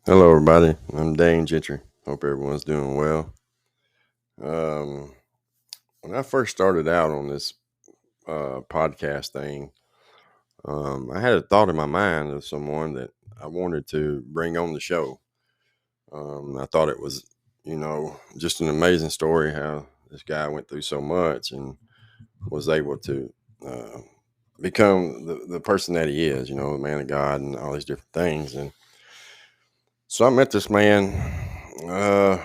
Hello, everybody. I'm Dane Gentry. Hope everyone's doing well. Um, when I first started out on this podcast thing, I had a thought in my mind of someone that I wanted to bring on the show. I thought it was, just an amazing story how this guy went through so much and was able to uh, become the person that he is, the man of God and all these different things. And so I met this man, I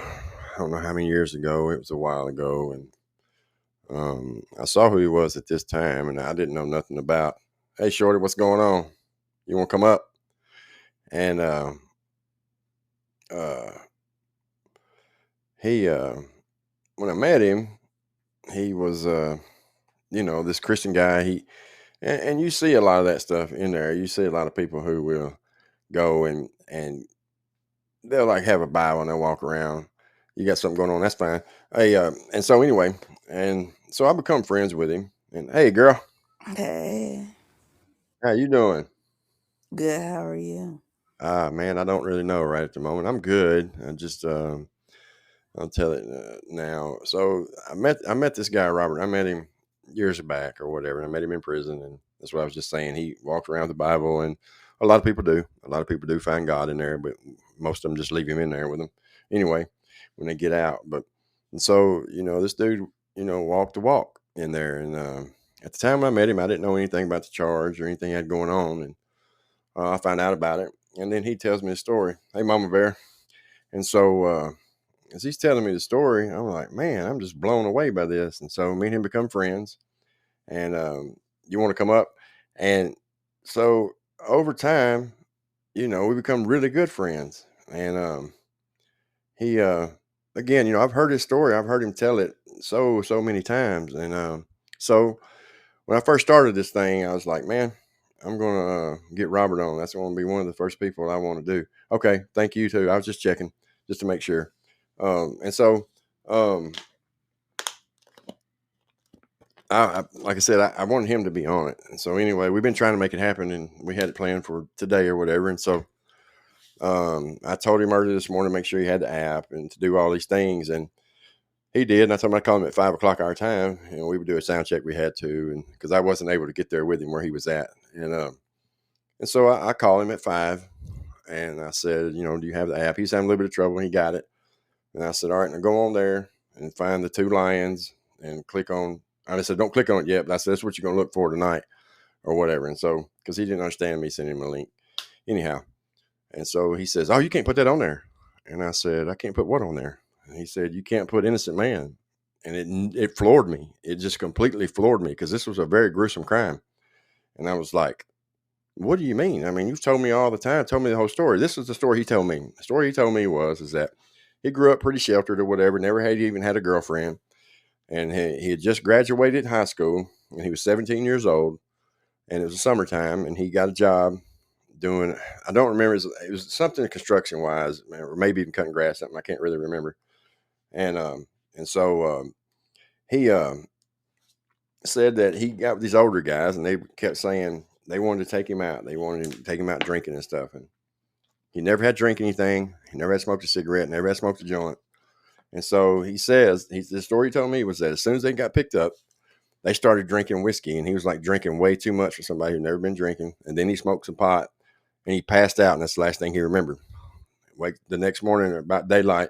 don't know how many years ago. It was a while ago. And I saw who he was at this time, and I didn't know nothing about. Hey, Shorty, what's going on? You want to come up? And uh, he, when I met him, he was, this Christian guy. And you see a lot of that stuff in there. You see a lot of people who will go and they'll like have a Bible and they'll walk around. You got something going on? That's fine. Hey, and so anyway, and so I become friends with him. And hey, girl, Hey, how you doing? good. How are you? Ah, man, I don't really know right at the moment. I'm good. I'll tell it now. So I met this guy Robert. I met him years back or whatever. And I met him in prison, and that's what I was just saying. He walked around with the Bible, and a lot of people do. A lot of people do find God in there, but most of them just leave him in there with them anyway when they get out. But and so this dude walked the walk in there, and at the time when I met him, I didn't know anything about the charge or anything he had going on, and I find out about it, and then he tells me a story. Hey, Mama Bear. And so as he's telling me the story, I'm like, man, I'm just blown away by this. And so me and him become friends. And you want to come up? And so over time, we become really good friends. And he, again, I've heard his story. I've heard him tell it so many times. And so when I first started this thing, I was like, man, I'm gonna get Robert on. That's going to be one of the first people I want to do. Okay, thank you too. I was just checking just to make sure. And so, um, like I said, I wanted him to be on it. And so anyway, we've been trying to make it happen, and we had it planned for today or whatever. And so I told him earlier this morning to make sure he had the app and to do all these things, and he did. And I told him I'd call him at 5 o'clock our time, and we would do a sound check. We had to, and because I wasn't able to get there with him where he was at, and so I called him at 5, and I said, do you have the app? He's having a little bit of trouble, and he got it. And I said, all right, now go on there and find the two lions and click on. I said, don't click on it yet, but I said, that's what you're going to look for tonight or whatever. And so, because he didn't understand me sending him a link. Anyhow, and so he says, oh, you can't put that on there. And I said, I can't put what on there? And he said, you can't put innocent man. And it floored me. It just completely floored me because this was a very gruesome crime. And I was like, what do you mean? I mean, you've told me all the time, told me the whole story. This is the story he told me. The story he told me is that he grew up pretty sheltered or whatever, never had even had a girlfriend. And he had just graduated high school and he was 17 years old. And it was the summertime and he got a job doing, I don't remember, it was something construction wise, or maybe even cutting grass, something I can't really remember. And, so he said that he got with these older guys and they kept saying they wanted to take him out. They wanted to take him out drinking and stuff. And he never had drank anything. He never had smoked a cigarette, never had smoked a joint. And so he says, the story he told me was that as soon as they got picked up, they started drinking whiskey. And he was like drinking way too much for somebody who'd never been drinking. And then he smoked some pot and he passed out. And that's the last thing he remembered. Wake the next morning, about daylight,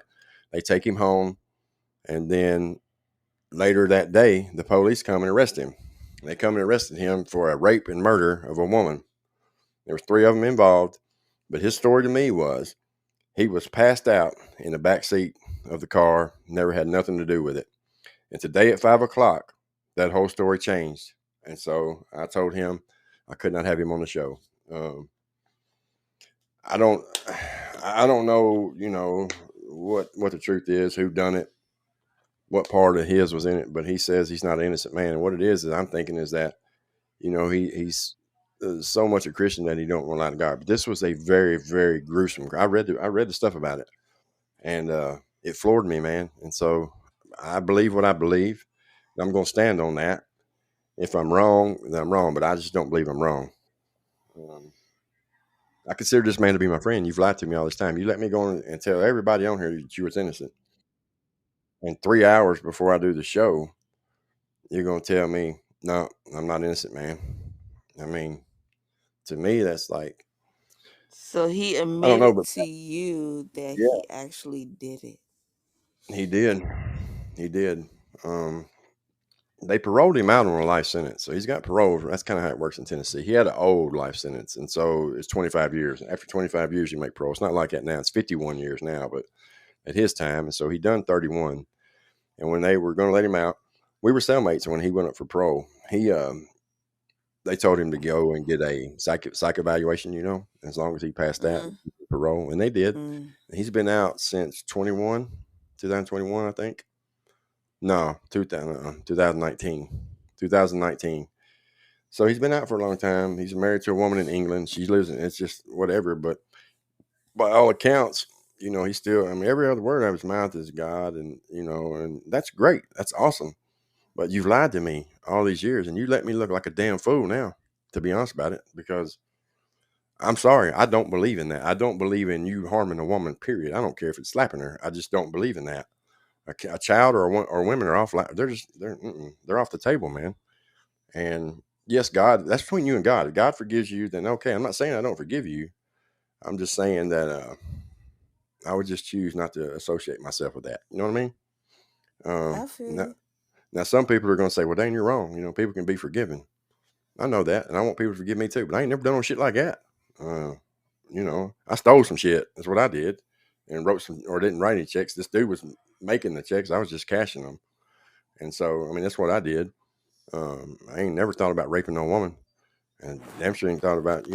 they take him home. And then later that day, the police come and arrest him. They come and arrested him for a rape and murder of a woman. There was three of them involved. But his story to me was he was passed out in the back seat of the car, never had nothing to do with it. And today at 5 o'clock, that whole story changed. And so I told him I could not have him on the show. Um, I don't, I don't know, what the truth is, who done it, what part of his was in it, but he says he's not an innocent man. And what it is I'm thinking is that, he's so much a Christian that he don't want to lie to God. But this was a very, very gruesome. I read the stuff about it, and it floored me, man. And so I believe what I believe. I'm going to stand on that. If I'm wrong, then I'm wrong, but I just don't believe I'm wrong. Um, I consider this man to be my friend. You've lied to me all this time. You let me go on and tell everybody on here that you was innocent. And 3 hours before I do the show, you're gonna tell me, no, I'm not innocent, man. I mean, to me, that's like So he I don't know, admitted but to you that yeah, he actually did it. he did. He did. Um, they paroled him out on a life sentence, so he's got parole. That's kind of how it works in Tennessee. He had an old life sentence, and so it's 25 years. After 25 years, you make parole. It's not like that now. It's 51 years now, but at his time, and so he done 31. And when they were going to let him out, we were cellmates. And when he went up for parole, they told him to go and get a psych evaluation. As long as he passed that Mm, parole, and they did. mm. He's been out since 2021, I think. No, 2019, 2019. So he's been out for a long time. He's married to a woman in England. She lives in. It's just whatever. But by all accounts, he's still. I mean, every other word out of his mouth is God, and that's great. That's awesome. But you've lied to me all these years, and you let me look like a damn fool now. To be honest about it, because I'm sorry, I don't believe in that. I don't believe in you harming a woman. Period. I don't care if it's slapping her. I just don't believe in that. A child or women are off. They're off the table, man. And yes, God, that's between you and God. If God forgives you, then okay. I'm not saying I don't forgive you. I'm just saying that I would just choose not to associate myself with that. You know what I mean? I feel Now, you. now, some people are going to say, "Well, Dane, you're wrong." People can be forgiven. I know that, and I want people to forgive me too. But I ain't never done no shit like that. Uh, I stole some shit. That's what I did, and wrote some or didn't write any checks. This dude was making the checks. I was just cashing them, and so I mean that's what I did. I ain't never thought about raping no woman, and damn sure ain't thought about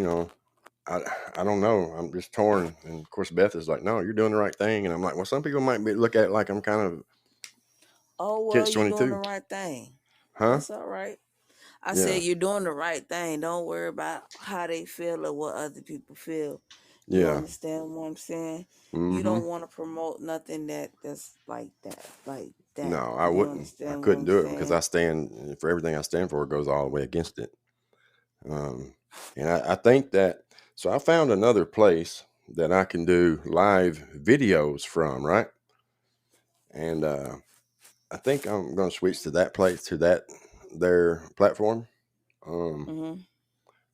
I I don't know. I'm just torn. And of course, Beth is like, "No, you're doing the right thing," and I'm like, "Well, some people might look at it like I'm kind of Oh well, catch you're doing the 22, right thing. huh?" That's all right. I Yeah, said you're doing the right thing. Don't worry about how they feel or what other people feel. You yeah. understand what I'm saying? You Mm-hmm. don't want to promote nothing that's like that, like that. No, I You wouldn't. I understand what couldn't I'm do it because I saying? stand for everything I stand for goes all the way against it. Um, and I think that so I found another place that I can do live videos from, right? And I think I'm going to switch to that place to that their platform Hmm.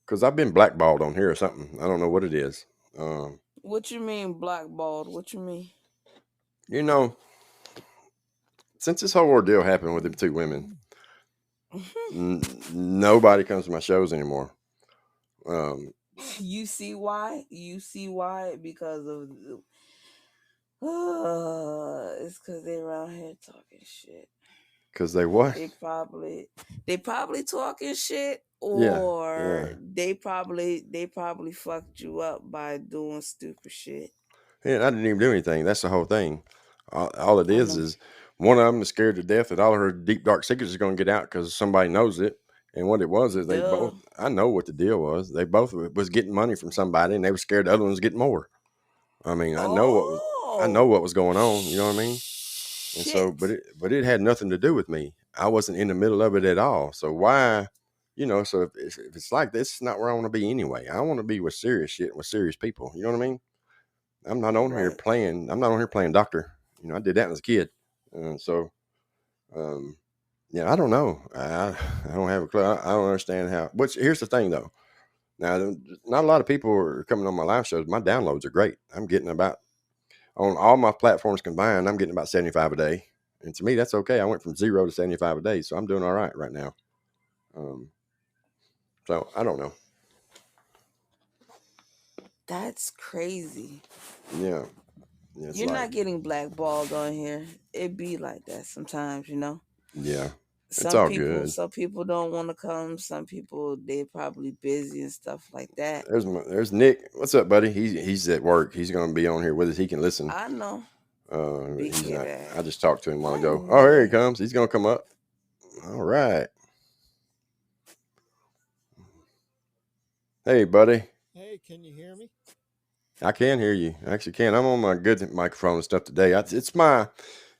because I've been blackballed on here or something. I don't know what it is. Um, What you mean blackballed? What you mean? you know, since this whole ordeal happened with them two women, nobody comes to my shows anymore. Um, You see why? You see why? Because of it's because they around here talking shit. because they what? They probably they probably talking shit, Yeah, or yeah. they probably fucked you up by doing stupid shit. Yeah, I didn't even do anything. That's the whole thing. All it I know. is one of them is scared to death that all of her deep dark secrets is going to get out because somebody knows it. And what it was is they Duh. both. I know what the deal was. They both was getting money from somebody, and they were scared the other ones get more. I mean, I know what Oh was going on. You know what I mean? And so, shit. but it had nothing to do with me. I wasn't in the middle of it at all. So why? So if it's like this, it's not where I want to be anyway. I want to be with serious shit with serious people. You know what I mean? I'm not on here Right. playing. I'm not on here playing doctor. I did that as a kid. So, um, yeah, I don't know. I don't have a clue. I don't understand how. But here's the thing, though. Now, not a lot of people are coming on my live shows. My downloads are great. I'm getting about on all my platforms combined. I'm getting about 75 a day, and to me, that's okay. I went from 0 to 75 a day, so I'm doing all right now. Um, so I don't know. That's crazy. Yeah, yeah, it's You're like not getting blackballed on here. It be like that sometimes. yeah, it's Some all people good. some people don't want to come. Some people they probably busy and stuff like that. There's Nick. What's up, buddy? He's at work. He's going to be on here with us. He can listen. I know. Big He's head not. I ass. just talked to him a while Hi, ago. Oh, here he Nick. comes. He's going to come up. All right. Hey, buddy. Hey, can you hear me? I can hear you. I actually can. I'm on my good microphone and stuff today.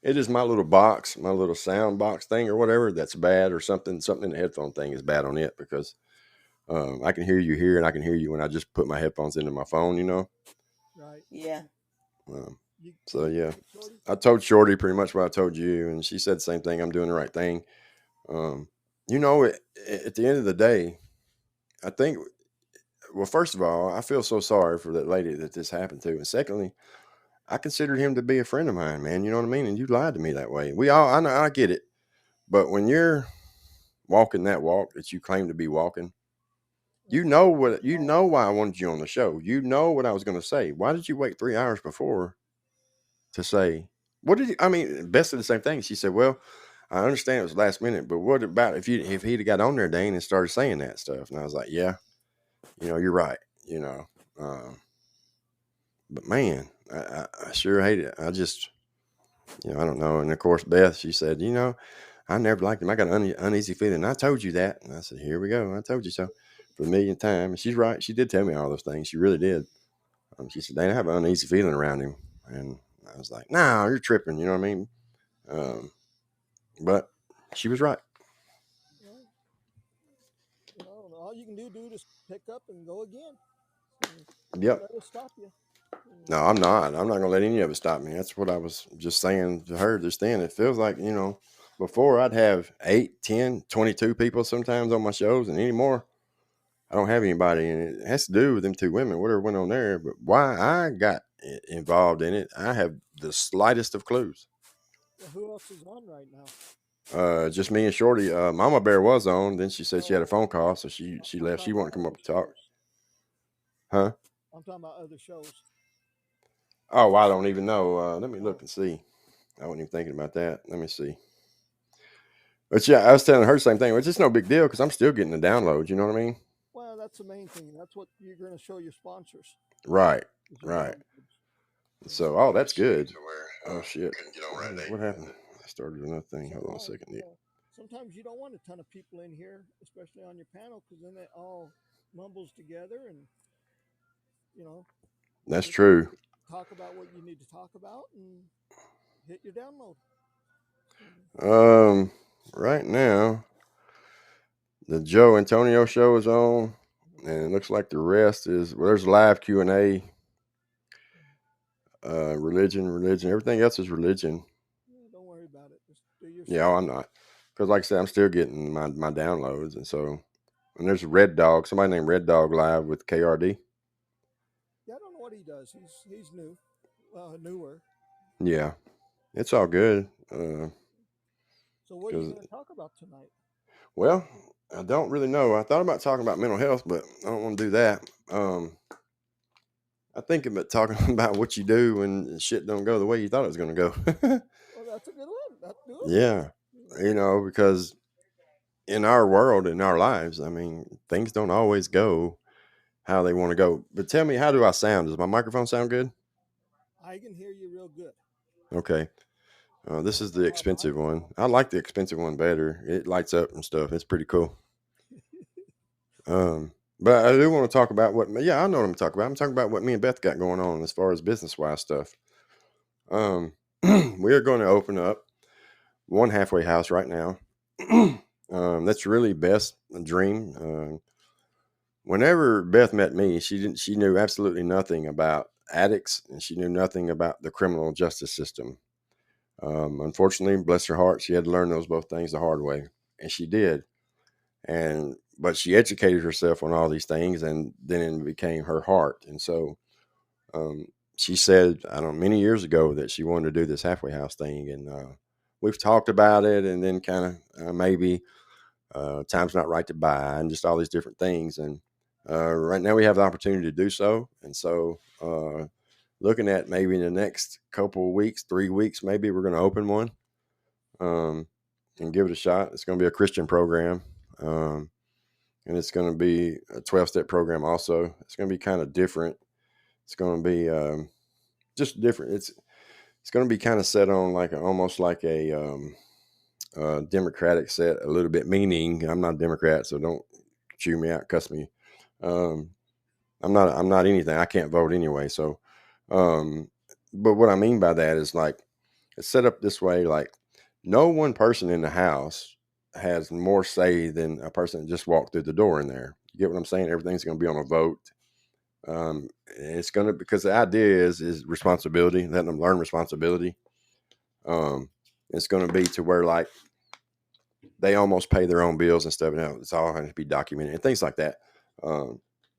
It is my little box, my little sound box thing or whatever that's bad or something. Something in the headphone thing is bad on it because I can hear you here, and I can hear you when I just put my headphones into my phone. Right. Yeah. Um, You so yeah, told her, Shorty? I told Shorty pretty much what I told you, and she said the same thing. I'm doing the right thing. Um, at the end of the day, I think. Well, first of all, I feel so sorry for that lady that this happened to, and secondly, I considered him to be a friend of mine, man. You know what I mean? And you lied to me that way. I know, I get it, but when you're walking that walk that you claim to be walking, you know why I wanted you on the show. You know what I was going to say. Why did you wait 3 hours before to say what did you? I mean, best of the same thing. She said, "Well, I understand it was last minute, but what about if he'd have got on there, Dane, and started saying that stuff?" And I was like, "Yeah, you're right. You know, um, but man, I sure hate it. I just, I don't know." And of course, Beth, she said, I never liked him. I got an uneasy feeling. I told you that. And I said, here we go. I told you so for the millionth time. And she's right. She did tell me all those things. She really did. She said, Dana, I have an uneasy feeling around him. And I was like, no, you're tripping. You know what I mean? Um, but she was right. Well, all you can do is pick up and go again. So don't Yep. let it stop you. No, Mm. I'm not. I'm not going to let any of it stop me. That's what I was just saying to her just then. It feels like, before I'd have 8, 10, 22 people sometimes on my shows, and anymore, I don't have anybody, and it has to do with them two women, whatever went on there. But why I got involved in it, I have the slightest of clues. Well, who else is on right now? Just me and Shorty. Mama Bear was on. Then she said she had a No, phone call, so she I'm left. She talking wanted about to come other up to talk. shows. Huh? I'm talking about other shows. Oh, I don't even know. Let me look Oh, and see. I wasn't even thinking about that. Let me see. But yeah, I was telling her the same thing. It's just no big deal because I'm still getting the downloads. You know what I mean? well, that's the main thing. That's what you're going to show your sponsors Right. is your Right. downloads. So, So, oh, that's good. Oh shit. What happened? I started another thing. so Hold on a no, second, Nick. sometimes you don't want a ton of people in here, especially on your panel, because then it all mumbles together, and you know you That's just true. talk about what you need to talk about and hit your download. Mm. Um, right now the Joe Antonio show is on, and it looks like the rest is there's live Q&A. Religion. Everything else is religion. Yeah, don't worry about it. Just do your Yeah, show. I'm not because, like I said, I'm still getting my downloads, and there's Red Dog. Somebody named Red Dog live with KRD. Yeah, I don't know what he does. He's new, newer. Yeah, it's all good. So what are you Because going to talk about tonight? well, I don't really know. I thought about talking about mental health, but I don't want to do that. I think about talking about what you do when shit don't go the way you thought it was going to go. Well, that's a good one. Let's do it. Yeah, because in our world, in our lives, I mean, things don't always go how they want to go. But tell me, how do I sound? Does my microphone sound good? I can hear you real good. Okay. I This don't is the know how expensive mine one. sound. I like the expensive one better. It lights up and stuff. It's pretty cool. Um, but I do want to talk about yeah, I know what I'm talking about. I'm talking about what me and Beth got going on as far as business wise stuff. Um, we are going to open up one halfway house right now. That's really Beth's dream. Whenever Beth met me, she knew absolutely nothing about addicts, and she knew nothing about the criminal justice system. Unfortunately, bless her heart, she had to learn those both things the hard way, and she did. But she educated herself on all these things, and then it became her heart. And so um, she said, I don't know, many years ago that she wanted to do this halfway house thing, and we've talked about it, and then kind of maybe time's not right to buy, and just all these different things. And right now we have the opportunity to do so, and so looking at maybe in the next couple of weeks, 3 weeks, maybe we're going to open one um, and give it a shot. It's going to be a Christian program. And it's going to be a 12-step program also. It's going to be kind of different. It's going to be just different. It's going to be kind of set on like almost like a democratic set a little bit, meaning I'm not a Democrat, so don't chew me out, cuss me. Um, I'm not anything. I can't vote anyway. So, um, but what I mean by that is like it's set up this way, like no one person in the house has more say than a person that just walked through the door in there. You get what I'm saying? Everything's going to be on a vote. It's going to, because the idea is responsibility, letting them learn responsibility. Um, it's going to be to where like they almost pay their own bills and stuff. Now it's all going to be documented and things like that.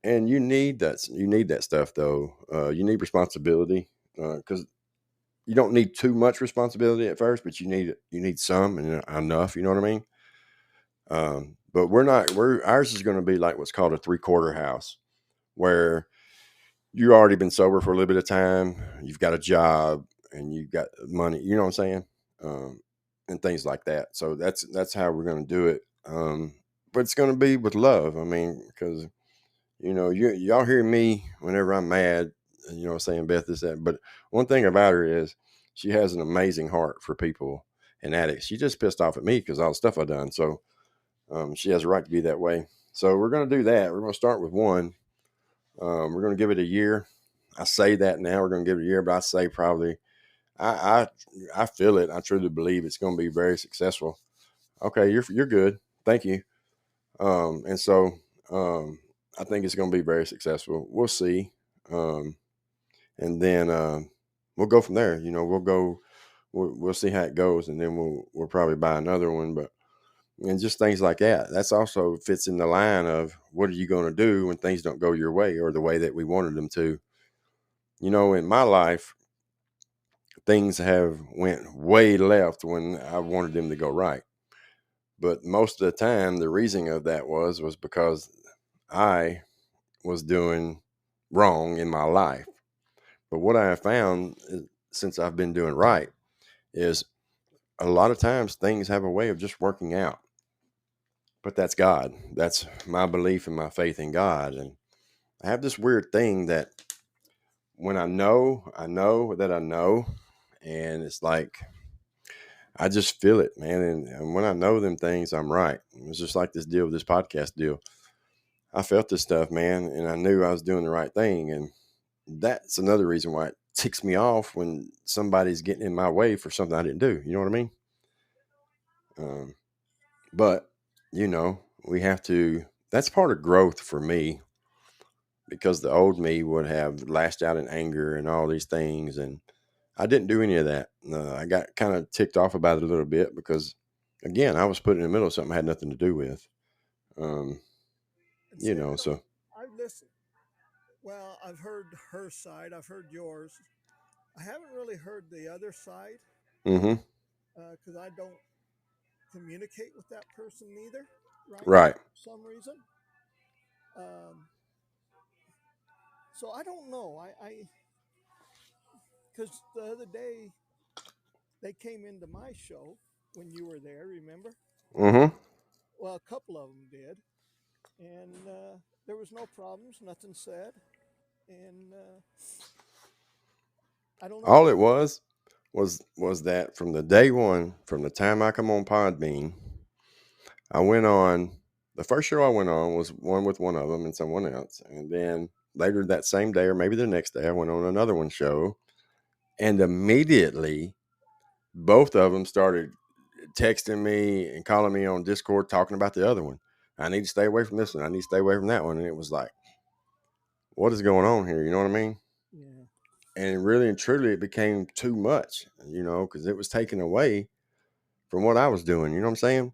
And you need that. You need that stuff though. You need responsibility because you don't need too much responsibility at first, but you need some and enough. You know what I mean? But we're ours is going to be like what's called a 3/4 house, where you already been sober for a little bit of time, you've got a job, and you've got money. You know what I'm saying? Um, and things like that. So that's how we're going to do it. But it's going to be with love. I mean, because y'all hear me whenever I'm mad. Saying Beth is that. But one thing about her is she has an amazing heart for people and addicts. She just pissed off at me because all the stuff I done. So she has a right to be that way. So we're going to do that. We're going to start with one. We're going to give it a year. I say that now. We're going to give it a year, but I say probably I I feel it. I truly believe it's going to be very successful. Okay, you're good. Thank you. And so I think it's going to be very successful. We'll see. Um, and then we'll go from there. We'll go. We'll see how it goes, and then we'll probably buy another one. But and just things like that. That's also fits in the line of what are you going to do when things don't go your way or the way that we wanted them to. In my life, things have went way left when I wanted them to go right. But most of the time, the reason of that was because I was doing wrong in my life. But what I have found since I've been doing right is a lot of times things have a way of just working out. But that's God. That's my belief and my faith in God. And I have this weird thing that when I know that I know. And it's like, I just feel it, man. And when I know them things, I'm right. It's just like this deal with this podcast deal. I felt this stuff, man, and I knew I was doing the right thing. And that's another reason why it ticks me off when somebody's getting in my way for something I didn't do. You know what I mean? Um, but, we have to, that's part of growth for me because the old me would have lashed out in anger and all these things. And I didn't do any of that. I got kind of ticked off about it a little bit because, again, I was put in the middle of something I had nothing to do with. Um, And see, so. I've listened. Well, I've heard her side. I've heard yours. I haven't really heard the other side Mm-hmm. because I don't communicate with that person either right now Right. for some reason. Um, so I don't know. Because the other day they came into my show when you were there. Remember? Mm-hmm. Well, a couple of them did, and there was no problems. Nothing said, and I don't know. All it was that from the day one, from the time I come on Podbean, I went on the first show I went on was one with one of them and someone else, and then later that same day or maybe the next day I went on another one show, and immediately both of them started texting me and calling me on Discord talking about the other one. I need to stay away from this one. I need to stay away from that one. And it was like, what is going on here? You know what I mean? Yeah, And really and truly, it became too much, because it was taken away from what I was doing. You know what I'm saying?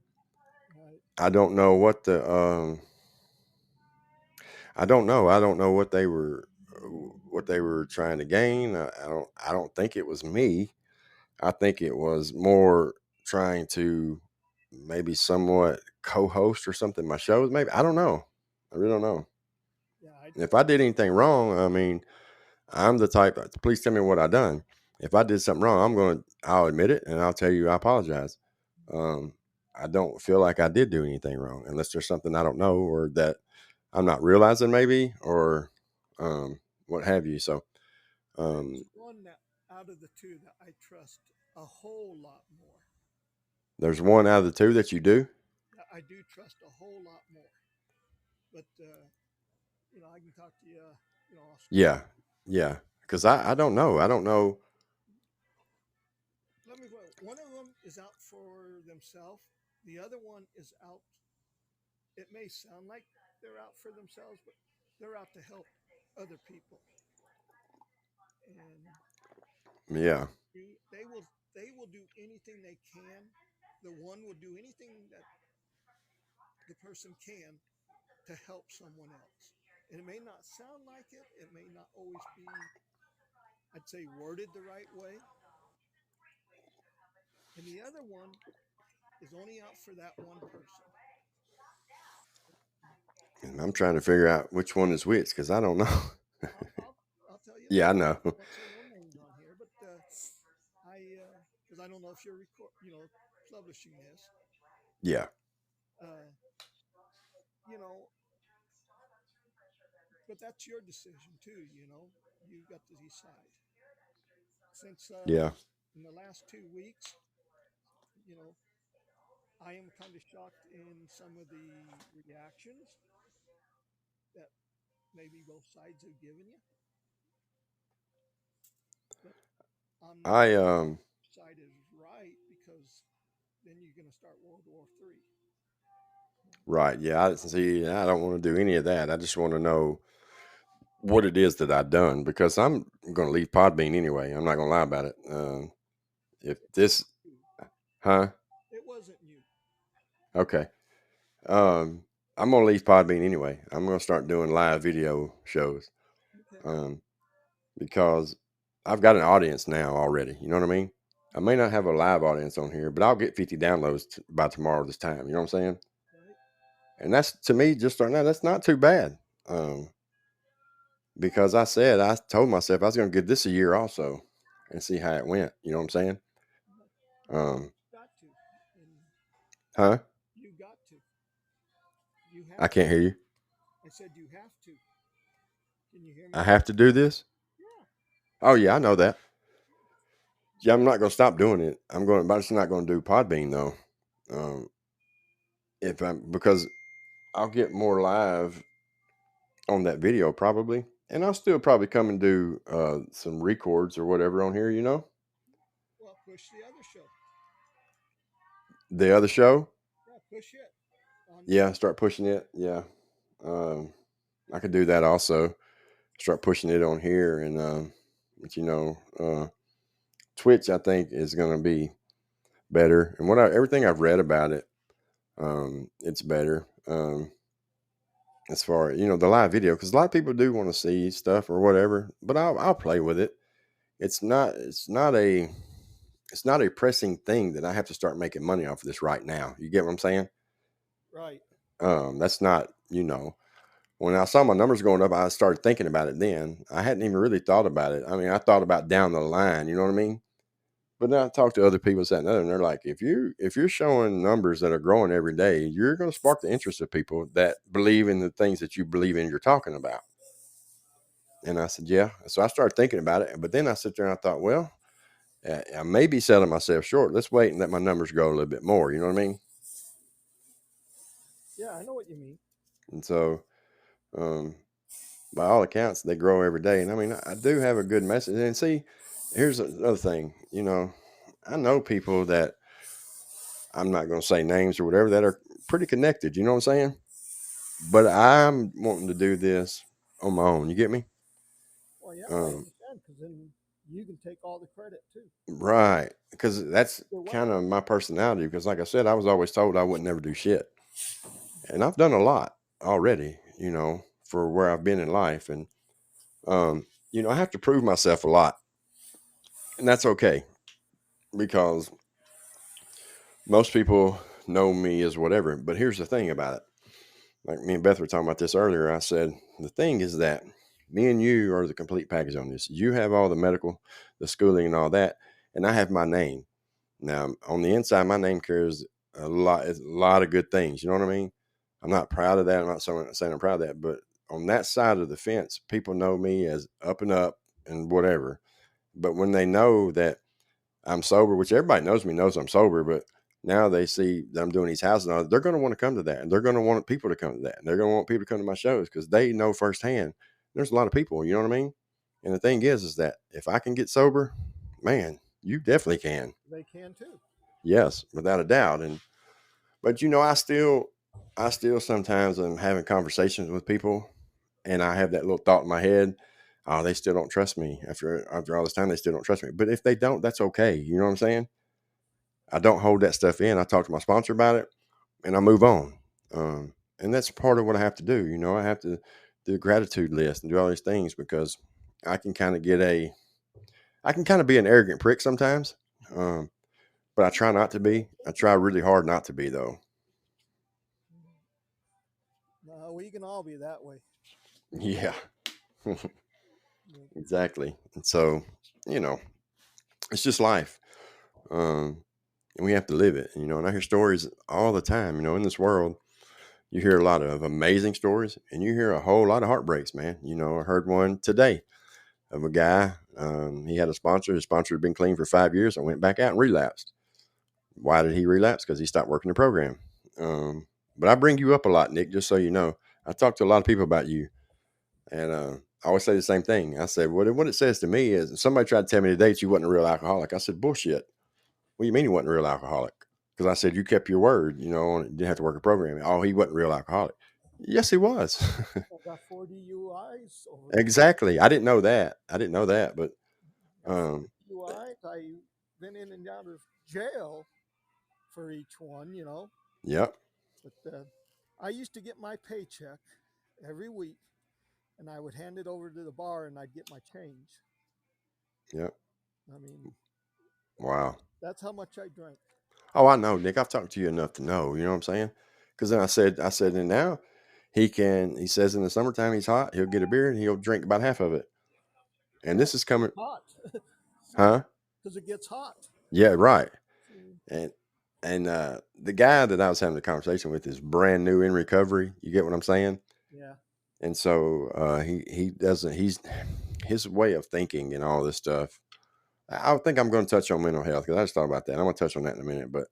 right. I don't know what I don't know. I don't know what they were trying to gain. I don't think it was me. I think it was more trying to maybe somewhat co-host or something my shows. Maybe I don't know. I really don't know. Yeah, And if I did anything wrong, I mean, I'm the type. Please tell me what I done. If I did something wrong, I'll admit it and I'll tell you I apologize. Um, I don't feel like I did do anything wrong unless there's something I don't know or that I'm not realizing maybe or what have you. So there's um, one that out of the two that I trust a whole lot more. there's one out of the two that you do. Yeah, I do trust a whole lot more. But I can talk to you, off Yeah, screen. yeah. Because I don't know. I don't know. Let me. One of them is out for themselves. The other one is out. It may sound like they're out for themselves, but they're out to help other people, and Yeah. they will do anything they can. The one will do anything that the person can to help someone else. And it may not sound like it. It may not always be, I'd say, worded the right way. And the other one is only out for that one person. And I'm trying to figure out which one is which because I don't know. I'll, I'll, I'll tell you Yeah, I later. know. I won't say no names on here, but because I don't know if you're publishing this. Yeah. Uh, you know, but that's your decision too. You got to decide. Since Yeah. in the last 2 weeks, you know, I am kind of shocked in some of the reactions that maybe both sides have given you, but I'm not I saying which side is right because then you're going to start World War III. Right. Yeah. I see. I don't want to do any of that. I just want to know what it is that I've done because I'm going to leave Podbean anyway. I'm not going to lie about it. If It this, wasn't you. huh? It wasn't you. Okay. Um, I'm going to leave Podbean anyway. I'm going to start doing live video shows. Okay. Um, because I've got an audience now already. You know what I mean? I may not have a live audience on here, but I'll get 50 downloads by tomorrow this time. You know what I'm saying? Right. And that's to me just starting out. That's not too bad. Because I told myself I was going to give this a year also and see how it went. You know what I'm saying? But Um, got to, and huh? you got to. You I have to. can't hear you. I said you have to. Can you hear me I now? have to do this. Yeah. Oh yeah, I know that. Yeah, I'm not going to stop doing it. But I'm just not going to do Podbean though. Um, if I'm because I'll get more live on that video probably, and I'll still probably come and do some records or whatever on here. You know, Well, push the other show. the other show. Yeah, push it on Yeah, start pushing it. Yeah, um, I could do that also. Start pushing it on here, and but Twitch I think is going to be better. And everything I've read about it, it's better. As far as the live video, because a lot of people do want to see stuff or whatever, but I'll play with it. It's not a pressing thing that I have to start making money off of this right now. You get what I'm saying? right. That's not, when I saw my numbers going up, I started thinking about it then. I hadn't even really thought about it. I mean, I thought about down the line, you know what I mean? But then I talked to other people that and other, and they're like, if you're showing numbers that are growing every day, you're going to spark the interest of people that believe in the things that you believe in you're talking about. And I said, yeah. So I started thinking about it. But then I sit there and I thought, well, I may be selling myself short. Let's wait and let my numbers grow a little bit more. You know what I mean? Yeah, I know what you mean. And so, um, by all accounts, they grow every day. And I mean, I do have a good message. And see, here's another thing. I know people that I'm not going to say names or whatever that are pretty connected. You know what I'm saying? But I'm wanting to do this on my own. You get me? Well, yeah, I Um, understand because then you can take all the credit too. right. Because that's Either way. kind of my personality. Because, like I said, I was always told I would never do shit. And I've done a lot already, for where I've been in life. And, I have to prove myself a lot. And that's okay because most people know me as whatever. But here's the thing about it. Like me and Beth were talking about this earlier. I said, the thing is that me and you are the complete package on this. You have all the medical, the schooling, and all that. And I have my name. Now, on the inside, my name carries a lot of good things. You know what I mean? I'm not proud of that. I'm not saying I'm proud of that. But on that side of the fence, people know me as up and up and whatever. But when they know that I'm sober, which everybody knows I'm sober, but now they see that I'm doing these houses, and they're going to want to come to that, and they're going to want people to come to that, and they're going to want people to come to my shows because they know firsthand. There's a lot of people, you know what I mean? And the thing is that if I can get sober, man, you definitely can. They can too. Yes, without a doubt. And but I still I still sometimes am having conversations with people, and I have that little thought in my head. Oh, they still don't trust me after all this time. They still don't trust me. But if they don't, that's okay. You know what I'm saying? I don't hold that stuff in. I talk to my sponsor about it, and I move on. And that's part of what I have to do. You know, I have to do a gratitude list and do all these things because I can kind of I can kind of be an arrogant prick sometimes. Um, but I try not to be. I try really hard not to be, though. No, we can all be that way. Yeah, But, exactly. And so, you know, it's just life. Um, and we have to live it, you know. And I hear stories all the time, you know, in this world. You hear a lot of amazing stories and you hear a whole lot of heartbreaks, man. You know, I heard one today of a guy. He had a sponsor. His sponsor had been clean for 5 years and went back out and relapsed. Why did he relapse? Because he stopped working the program. Um, but I bring you up a lot, Nick, just so you know. I talk to a lot of people about you. And I always say the same thing. I said, what it says to me is somebody tried to tell me today that you wasn't a real alcoholic. I said, bullshit. What do you mean he wasn't a real alcoholic? Because I said, you kept your word, you know, and didn't have to work a program. Oh, he wasn't a real alcoholic. Yes, he was. I got 40 UIs over the years. Exactly. I didn't know that. I didn't know that. But Got 40 um, UIs. I've been in and out of jail for each one, you know. yep, But I used to get my paycheck every week, and I would hand it over to the bar, and I'd get my change. yep. I mean, Wow. that's how much I drank. Oh, I know, Nick. I've talked to you enough to know. You know what I'm saying? Because then I said, and now he can. He says in the summertime he's hot. He'll get a beer and he'll drink about half of it. And Yeah, this is coming, hot. huh? Because it gets hot. Yeah, right. So, And the guy that I was having the conversation with is brand new in recovery. You get what I'm saying? yeah. And so he doesn't. He's his way of thinking and all this stuff. I think I'm going to touch on mental health because I just thought about that. I'm going to touch on that in a minute, but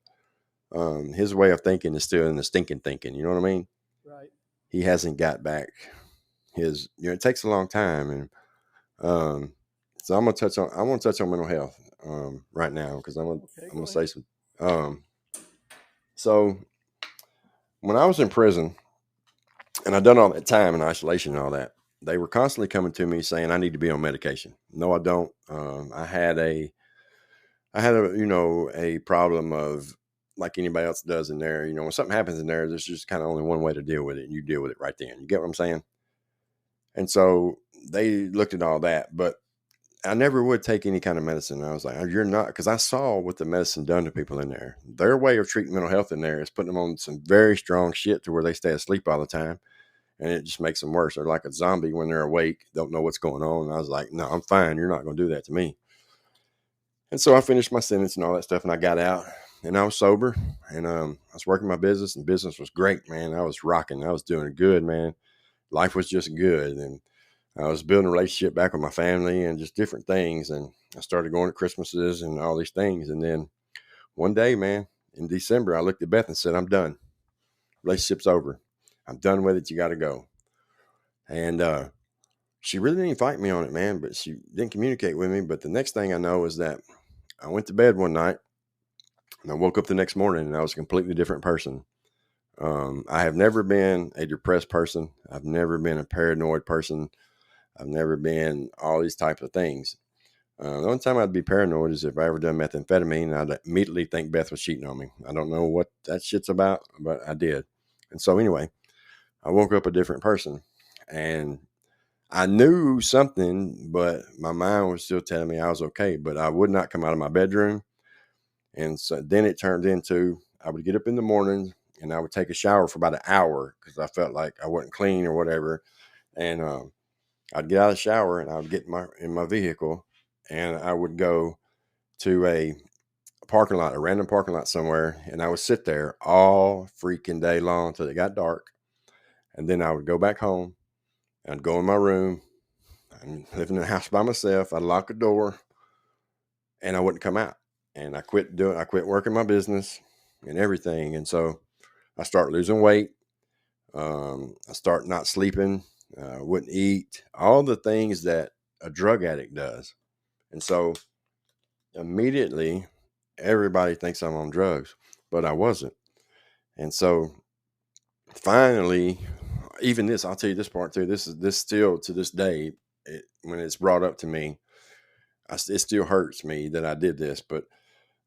his way of thinking is still in the stinking thinking. You know what I mean? Right. He hasn't got back his. You know, it takes a long time, and um, so I'm gonna touch on. I want to touch on mental health right now because Okay, I'm gonna go say ahead. some. So when I was in prison and I done all that time in isolation and all that, they were constantly coming to me saying I need to be on medication. No, I don't. I had a you know a problem of like anybody else does in there. You know, when something happens in there, there's just kind of only one way to deal with it, and you deal with it right then. You get what I'm saying? And so they looked at all that, but I never would take any kind of medicine. I was like, "Oh, you're not," because I saw what the medicine done to people in there. Their way of treating mental health in there is putting them on some very strong shit to where they stay asleep all the time, and it just makes them worse. They're like a zombie when they're awake, don't know what's going on. And I was like, "No, I'm fine. You're not going to do that to me." And so I finished my sentence and all that stuff, and I got out, and I was sober, and I was working my business, and business was great, man. I was rocking. I was doing good, man. Life was just good, and I was building a relationship back with my family and just different things. And I started going to Christmases and all these things. And then one day, man, in December, I looked at Beth and said, I'm done. Relationship's over. I'm done with it. You got to go. And she really didn't fight me on it, man, but she didn't communicate with me. But the next thing I know is that I went to bed one night and I woke up the next morning and I was a completely different person. I have never been a depressed person. I've never been a paranoid person. I've never been all these types of things. The only time I'd be paranoid is if I ever done methamphetamine, I'd immediately think Beth was cheating on me. I don't know what that shit's about, but I did. And so anyway, I woke up a different person and I knew something, but my mind was still telling me I was okay, but I would not come out of my bedroom. And so then it turned into I would get up in the morning and I would take a shower for about an hour because I felt like I wasn't clean or whatever. And I'd get out of the shower and I would get in my vehicle and I would go to a parking lot, a random parking lot somewhere, and I would sit there all freaking day long until it got dark. And then I would go back home and I'd go in my room. I'm living in a house by myself. I'd lock the door and I wouldn't come out. And I quit working my business and everything. And so I start losing weight. I start not sleeping, wouldn't eat, all the things that a drug addict does. And so immediately everybody thinks I'm on drugs, but I wasn't. And so finally, even this, I'll tell you this part too. This still to this day, when it's brought up to me, it still hurts me that I did this. But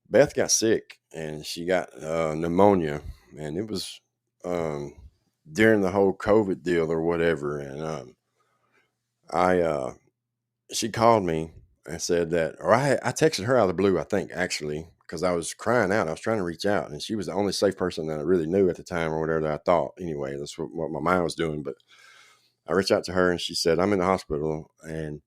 Beth got sick and she got pneumonia, and it was um, during the whole COVID deal or whatever. And I she called me and said that, or I texted her out of the blue, I think actually, because I was crying out. I was trying to reach out, and she was the only safe person that I really knew at the time, or whatever that I thought. Anyway, that's what my mind was doing. But I reached out to her, and she said, "I'm in the hospital, and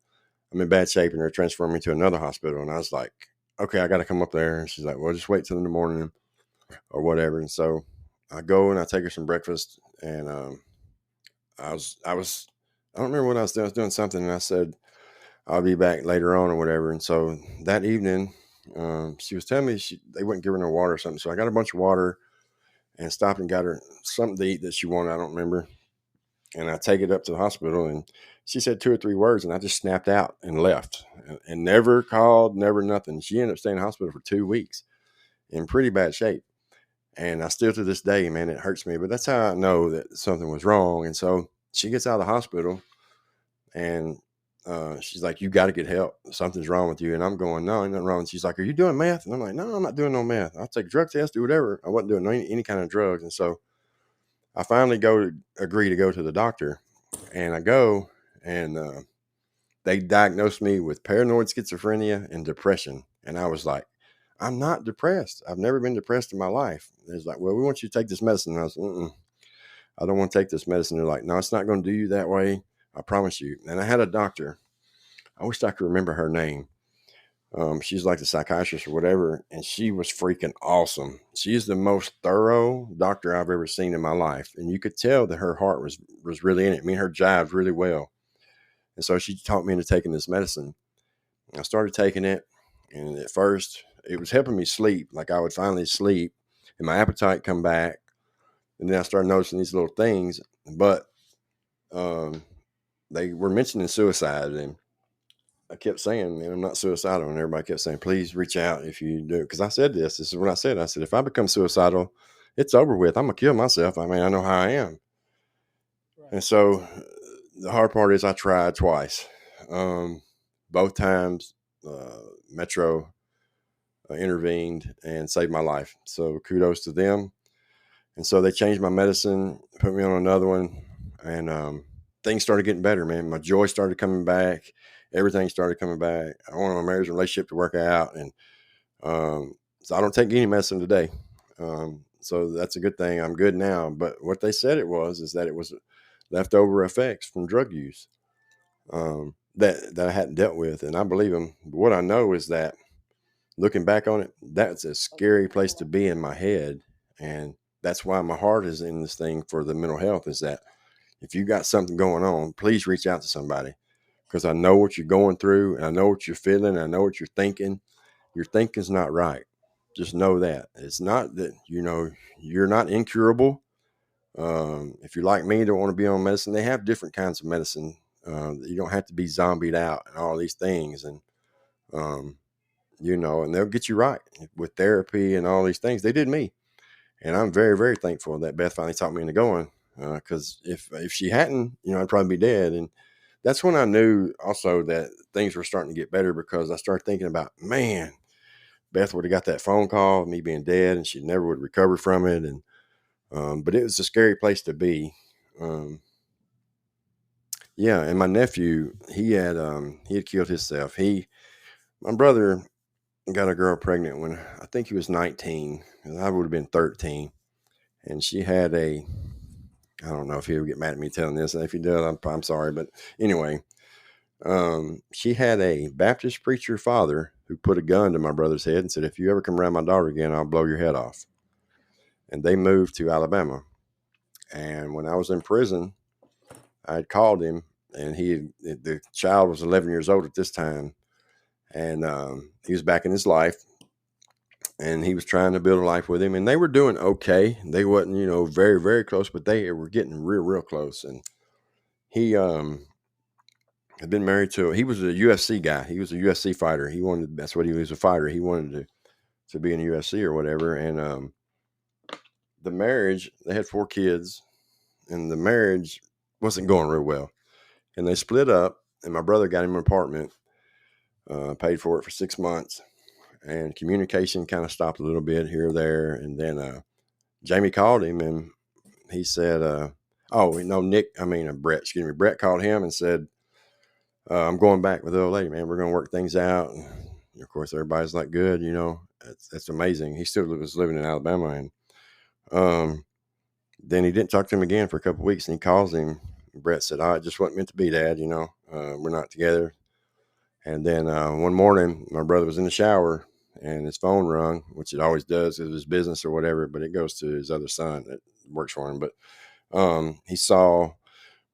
I'm in bad shape, and they're transferring me to another hospital." And I was like, "Okay, I got to come up there." And she's like, "Well, just wait till in the morning or whatever." And so I go and I take her some breakfast, and I don't remember what I was doing. I was doing something, and I said, "I'll be back later on or whatever." And so that evening, she was telling me they wouldn't give her no water or something. So I got a bunch of water and stopped and got her something to eat that she wanted. I don't remember. And I take it up to the hospital, and she said 2 or 3 words, and I just snapped out and left, and never called, never nothing. She ended up staying in the hospital for 2 weeks in pretty bad shape. And I still to this day, man, it hurts me. But that's how I know that something was wrong. And so she gets out of the hospital, and she's like, "You got to get help. Something's wrong with you." And I'm going, "No, ain't nothing wrong." And she's like, "Are you doing meth?" And I'm like, "No, I'm not doing no meth. I'll take a drug test, do whatever." I wasn't doing any kind of drugs. And so I finally agree to go to the doctor, and I go, and they diagnosed me with paranoid schizophrenia and depression. And I was like, "I'm not depressed. I've never been depressed in my life." It's like, "Well, we want you to take this medicine." And I was, "I don't want to take this medicine." They're like, "No, it's not going to do you that way. I promise you." And I had a doctor. I wish I could remember her name. She's like the psychiatrist or whatever, and she was freaking awesome. She's the most thorough doctor I've ever seen in my life, and you could tell that her heart was really in it. Me and her jived really well, and so she taught me into taking this medicine. I started taking it, and at first it was helping me sleep. Like I would finally sleep, and my appetite come back, and then I started noticing these little things. But um, they were mentioning suicide, and I kept saying, "Man, I'm not suicidal," and everybody kept saying, "Please reach out if you do." Because I said this. This is what I said. I said, "If I become suicidal, it's over with. I'm gonna kill myself. I mean, I know how I am." Right. And so the hard part is I tried twice. Both times, Metro intervened and saved my life. So kudos to them. And so they changed my medicine, put me on another one, and things started getting better, man. My joy started coming back. Everything started coming back. I wanted my marriage relationship to work out. And so I don't take any medicine today. So that's a good thing. I'm good now. But what they said it was is that it was leftover effects from drug use that I hadn't dealt with. And I believe them. But what I know is that looking back on it, that's a scary place to be in my head. And that's why my heart is in this thing for the mental health, is that if you got something going on, please reach out to somebody, because I know what you're going through, and I know what you're feeling, and I know what you're thinking. Your thinking's not right. Just know that it's not that, you're not incurable. If you're like me, don't want to be on medicine, they have different kinds of medicine. You don't have to be zombied out and all these things. And, um, and they'll get you right with therapy and all these things. They did me. And I'm very, very thankful that Beth finally taught me into going. Because if she hadn't, I'd probably be dead. And that's when I knew also that things were starting to get better, because I started thinking about, man, Beth would have got that phone call of me being dead, and she never would recover from it. And but it was a scary place to be. Um, yeah, and my nephew, he had killed himself. My brother got a girl pregnant when I think he was 19, and I would have been 13, and she had I don't know if he would get mad at me telling this, and if he does, I'm sorry, but anyway, she had a Baptist preacher father who put a gun to my brother's head and said, "If you ever come around my daughter again, I'll blow your head off." And they moved to Alabama. And when I was in prison, I had called him, and the child was 11 years old at this time, and he was back in his life, and he was trying to build a life with him, and they were doing okay. They wasn't, very, very close, but they were getting real, real close. And he had been married he was a UFC guy. He was a UFC fighter. That's what he was, a fighter. He wanted to be in the UFC or whatever. And the marriage, they had 4 kids, and the marriage wasn't going real well. And they split up, and my brother got him an apartment, paid for it for 6 months, and communication kind of stopped a little bit here or there. And then Jamie called him, and he said, "Oh no, Brett. Excuse me, Brett called him and said, I'm going back with the old lady, man. We're going to work things out." And of course, everybody's like, "Good, you know, that's amazing." He still was living in Alabama, and um, then he didn't talk to him again for a couple of weeks. And he calls him. Brett said, "Oh, it just wasn't meant to be, Dad. You know, we're not together." And then one morning, my brother was in the shower, and his phone rung, which it always does. It was his business or whatever, but it goes to his other son that works for him. But he saw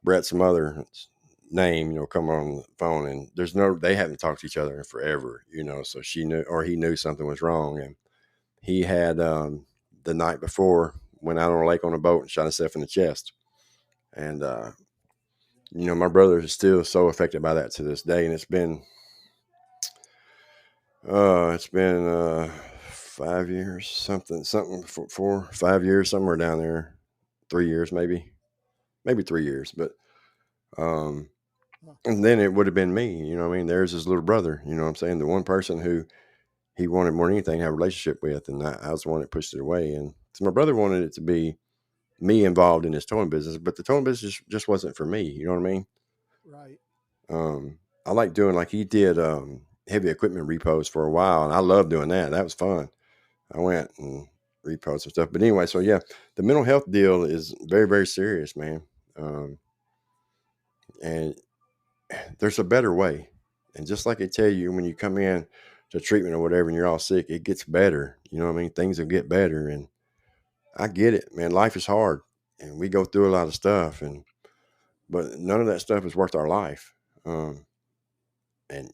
Brett's mother's name, you know, come on the phone, and they haven't talked to each other in forever, you know, so she knew, or he knew something was wrong. And he had, the night before, went out on a lake on a boat and shot himself in the chest. And, you know, my brother is still so affected by that to this day. And it's been 5 years, something, 5 years, somewhere down there, 3 years, maybe 3 years. But, and then it would have been me, you know what I mean? There's his little brother, you know what I'm saying? The one person who he wanted more than anything to have a relationship with. And I was the one that pushed it away. And so my brother wanted it to be me involved in his towing business, but the towing business just wasn't for me. You know what I mean? Right. I like doing, like he did, heavy equipment repos for a while. And I loved doing that. That was fun. I went and repoed some stuff. But anyway, so yeah, the mental health deal is very, very serious, man. And there's a better way. And just like they tell you when you come in to treatment or whatever and you're all sick, it gets better. You know what I mean? Things will get better. And I get it, man. Life is hard and we go through a lot of stuff, but none of that stuff is worth our life. And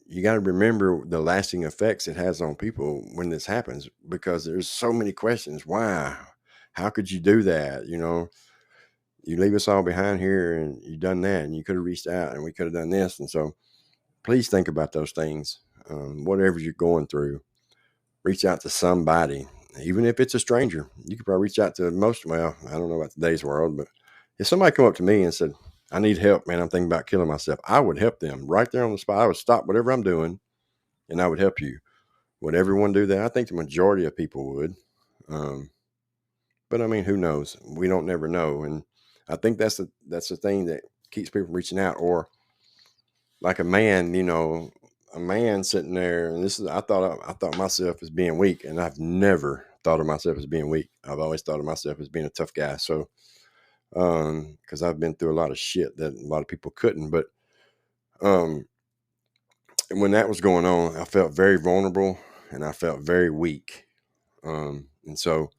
you got to remember the lasting effects it has on people when this happens, because there's so many questions. Why? How could you do that? You know, you leave us all behind here and you done that, and you could have reached out and we could have done this. And so please think about those things. Whatever you're going through, reach out to somebody, even if it's a stranger. You could probably reach out to well, I don't know about today's world, but if somebody come up to me and said, "I need help, man, I'm thinking about killing myself," I would help them right there on the spot. I would stop whatever I'm doing and I would help you. Would everyone do that? I think the majority of people would. Um, but I mean, who knows? We don't never know. And I think that's the thing that keeps people reaching out. Or like a man, you know, a man sitting there, and this is I thought myself as being weak, and I've never thought of myself as being weak. I've always thought of myself as being a tough guy. So because I've been through a lot of shit that a lot of people couldn't. But um, when that was going on, I felt very vulnerable and I felt very weak. And so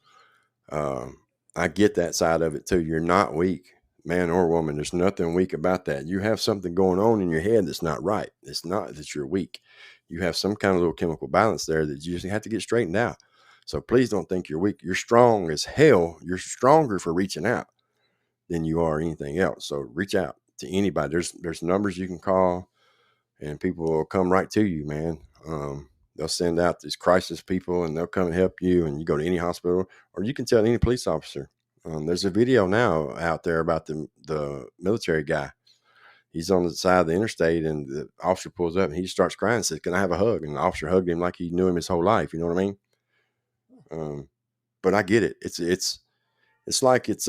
um, I get that side of it too. You're not weak, man or woman. There's nothing weak about that. You have something going on in your head that's not right. It's not that you're weak. You have some kind of little chemical balance there that you just have to get straightened out. So please don't think you're weak. You're strong as hell. You're stronger for reaching out than you are anything else. So reach out to anybody. There's numbers you can call, and people will come right to you, man. They'll send out these crisis people, and they'll come and help you. And you go to any hospital, or you can tell any police officer. There's a video now out there about the military guy. He's on the side of the interstate, and the officer pulls up, and he starts crying and says, "Can I have a hug?" And the officer hugged him like he knew him his whole life. You know what I mean? But I get it. It's like it's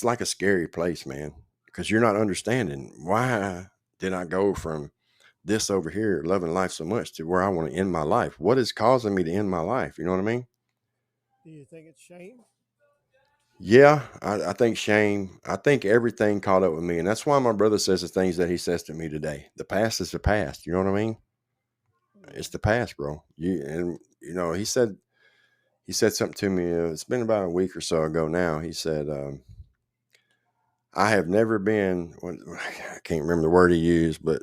like a scary place, man, because you're not understanding, why did I go from this over here, loving life so much, to where I want to end my life? What is causing me to end my life? You know what I mean? Do you think it's shame? Yeah, I think shame. I think everything caught up with me, and that's why my brother says the things that he says to me today. The past is the past. You know what I mean? It's the past, bro. You know, he said something to me. It's been about a week or so ago now. He said, "I have never been." I can't remember the word he used, but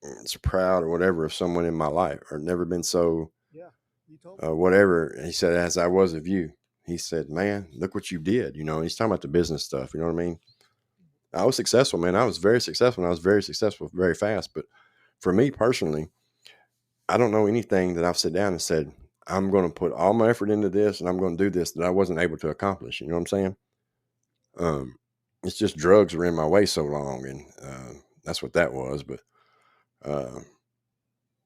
it's proud or whatever of someone in my life, or never been so Yeah, you told me. whatever. He said, "As I was of you." He said, "Man, look what you did." You know, he's talking about the business stuff. You know what I mean? I was successful, man. I was very successful, and I was very successful very fast. But for me personally, I don't know anything that I've sat down and said, "I'm going to put all my effort into this and I'm going to do this," that I wasn't able to accomplish. You know what I'm saying? it's just drugs were in my way so long, and that's what that was. But uh,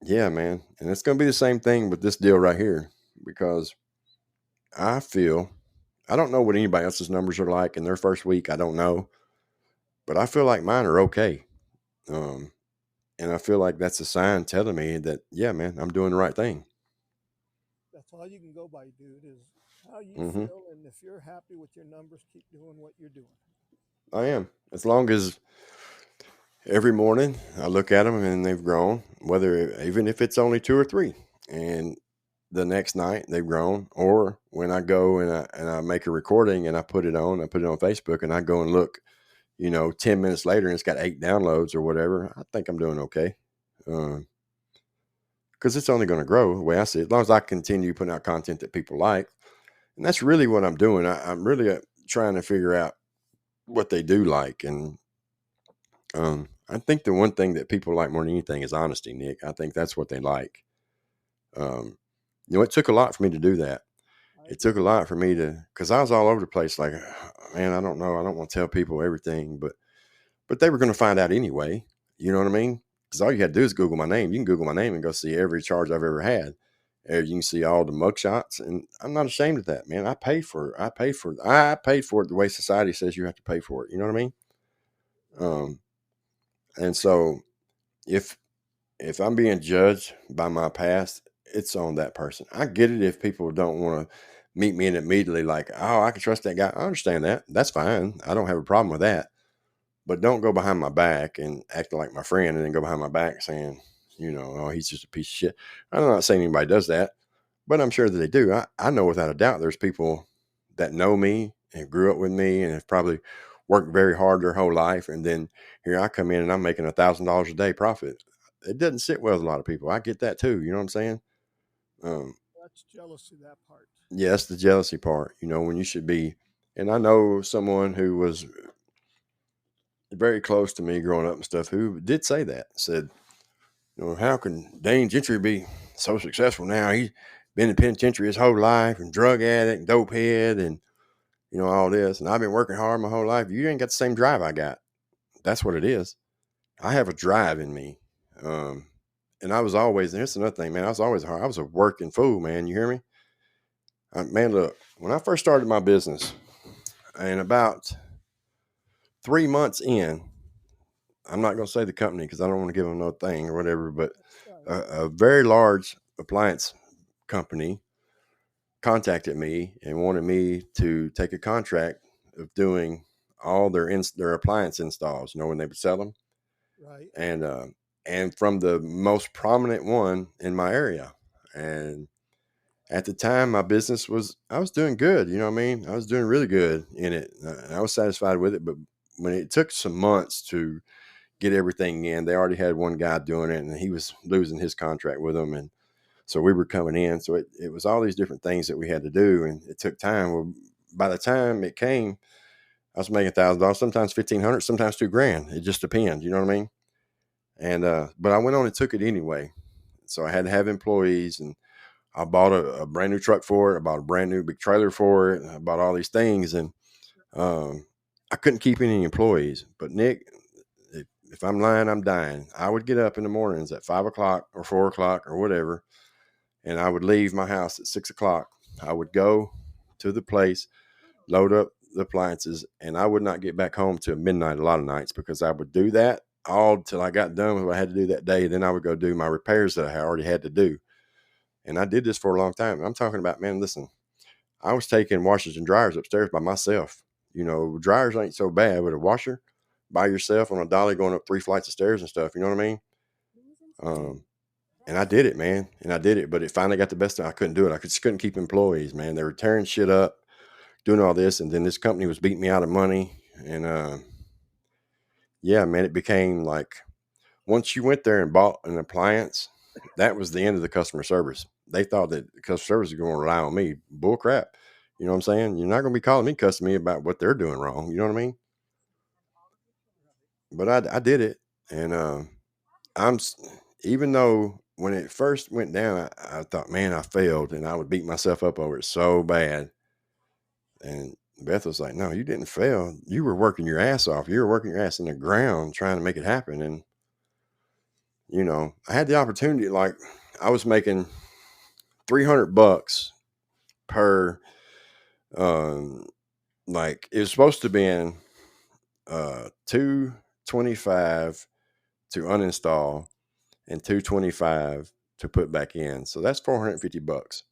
yeah, man, and it's going to be the same thing with this deal right here because I feel I don't know what anybody else's numbers are like in their first week. I don't know, but I feel like mine are okay. Um, and I feel like that's a sign telling me that, yeah, man, I'm doing the right thing. That's all you can go by, dude, is how you Hmm. feel. And if you're happy with your numbers, keep doing what you're doing. I am. As long as every morning I look at them and they've grown, whether even if it's only two or three, and the next night they've grown, or when I go and I make a recording and I put it on Facebook, and I go and look, 10 minutes later and it's got 8 downloads or whatever. I think I'm doing okay. Because it's only going to grow the way I see it, as long as I continue putting out content that people like. And that's really what I'm doing. I'm really trying to figure out what they do like. And I think the one thing that people like more than anything is honesty, Nick. I think that's what they like. Um, it took a lot for me to do that. I It took a agree. lot for me to, because I was all over the place. Like, man, I don't know. I don't want to tell people everything, but they were going to find out anyway. You know what I mean? Because all you had to do is Google my name. You can Google my name and go see every charge I've ever had. You can see all the mugshots, and I'm not ashamed of that, man. I paid for it. I paid for it the way society says you have to pay for it. You know what I mean? Right. Um, and so if if I'm being judged by my past, it's on that person. I get it if people don't want to meet me and immediately like, oh, I can trust that guy. I understand that. That's fine. I don't have a problem with that. But don't go behind my back and act like my friend and then go behind my back saying, oh, he's just a piece of shit. I'm not saying anybody does that, but I'm sure that they do. I know without a doubt there's people that know me and grew up with me and have probably worked very hard their whole life. And then here I come in and I'm making $1,000 a day profit. It doesn't sit well with a lot of people. I get that too. You know what I'm saying? Um, That's jealousy, that part. yeah, that's the jealousy part, when you should be. And I know someone who was very close to me growing up and stuff who did say that, said, how can Dane Gentry be so successful now? He's been in the penitentiary his whole life and drug addict and dope head and, all this. And I've been working hard my whole life. You ain't got the same drive I got. That's what it is. I have a drive in me. Um, and I was always, and here's another thing, man, I was always hard. I was a working fool, man. You hear me? Man, look, when I first started my business and about 3 months in, I'm not going to say the company because I don't want to give them no thing or whatever, but Right. a very large appliance company contacted me and wanted me to take a contract of doing all their appliance installs. When they would sell them, Right. and from the most prominent one in my area. And at the time, my business I was doing good. You know what I mean? I was doing really good in it. I was satisfied with it, but when it took some months to get everything in, they already had one guy doing it, and he was losing his contract with them, and so we were coming in. So it was all these different things that we had to do, and it took time. Well, by the time it came, I was making $1,000, sometimes 1,500, sometimes 2 grand. It just depends. You know what I mean? And but I went on and took it anyway. So I had to have employees, and I bought a brand new truck for it. I bought a brand new big trailer for it. I bought all these things, and um, I couldn't keep any employees. But Nick, if I'm lying, I'm dying. I would get up in the mornings at 5 o'clock or 4 o'clock or whatever, and I would leave my house at 6 o'clock. I would go to the place, load up the appliances, and I would not get back home till midnight a lot of nights because I would do that all till I got done with what I had to do that day. Then I would go do my repairs that I already had to do. And I did this for a long time. I'm talking about, man, listen, I was taking washers and dryers upstairs by myself. Dryers ain't so bad, but a washer by yourself on a dolly going up 3 flights of stairs and stuff. You know what I mean? Um, and I did it, man. And I did it, but it finally got the best of me. I couldn't do it. Just couldn't keep employees, man. They were tearing shit up, doing all this, and then this company was beating me out of money. And yeah, man, it became like once you went there and bought an appliance, that was the end of the customer service. They thought that the customer service was going to rely on me. Bull crap. You know what I'm saying? You're not going to be calling me, cussing me about what they're doing wrong. You know what I mean? But I did it, and I'm s- even though when it first went down, I thought, man, I failed, and I would beat myself up over it so bad. And Beth was like, no, you didn't fail. You were working your ass off. You were working your ass in the ground trying to make it happen. And, I had the opportunity, like, I was making $300 per, um, like, it was supposed to be in 225 to uninstall and 225 to put back in. So that's $450.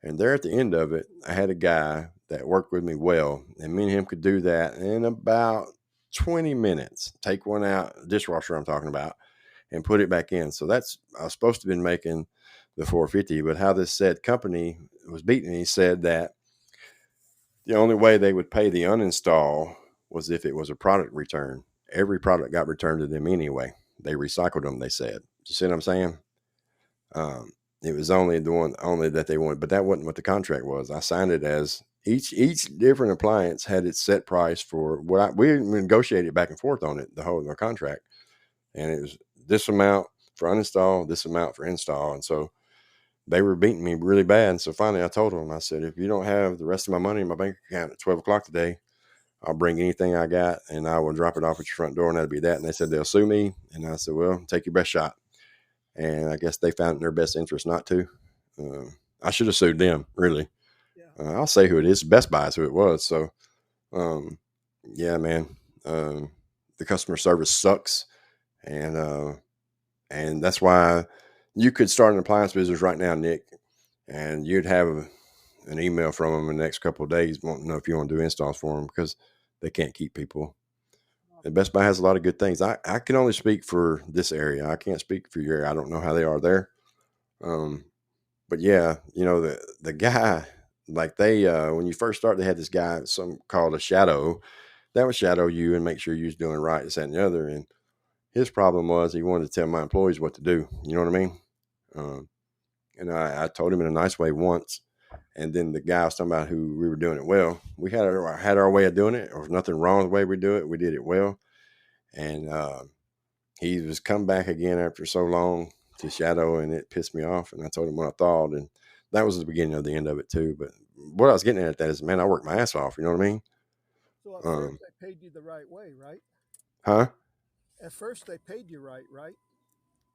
And there at the end of it, I had a guy that worked with me well, and me and him could do that in about 20 minutes. Take one out, dishwasher I'm talking about, and put it back in. So I was supposed to have been making the 450, but how this said company was beating me said that the only way they would pay the uninstall was if it was a product return. Every product got returned to them anyway. They recycled them, they said. You see what I'm saying? Um, it was only that they wanted, but that wasn't what the contract was. I signed it as each different appliance had its set price for we negotiated back and forth on it, the contract, and it was this amount for uninstall, this amount for install, and so they were beating me really bad. And so finally, I told them, I said, if you don't have the rest of my money in my bank account at 12 o'clock today, I'll bring anything I got and I will drop it off at your front door, and that'll be that. And they said they'll sue me, and I said, well, take your best shot. And I guess they found it in their best interest not to. I should have sued them, really. Yeah. I'll say who it is. Best Buy is who it was. So, um, yeah, man, the customer service sucks, and that's why you could start an appliance business right now, Nick, and you'd have an email from them in the next couple of days wanting to know if you want to do installs for them because they can't keep people. And Best Buy has a lot of good things. I can only speak for this area. I can't speak for your area. I don't know how they are there. Um, but yeah, the guy, like they when you first start, they had this guy, some called a shadow, that would shadow you and make sure you was doing right, this, that, and the other. And his problem was he wanted to tell my employees what to do. You know what I mean? Um, and I told him in a nice way once. And then the guy I was talking about who we were doing it well, we had our way of doing it. There was nothing wrong with the way we do it. We did it well. And he was come back again after so long to shadow, and it pissed me off. And I told him what I thought. And that was the beginning of the end of it too. But what I was getting at that is, man, I worked my ass off. You know what I mean? So at Um, first they paid you the right way, right? huh? At first they paid you right, right?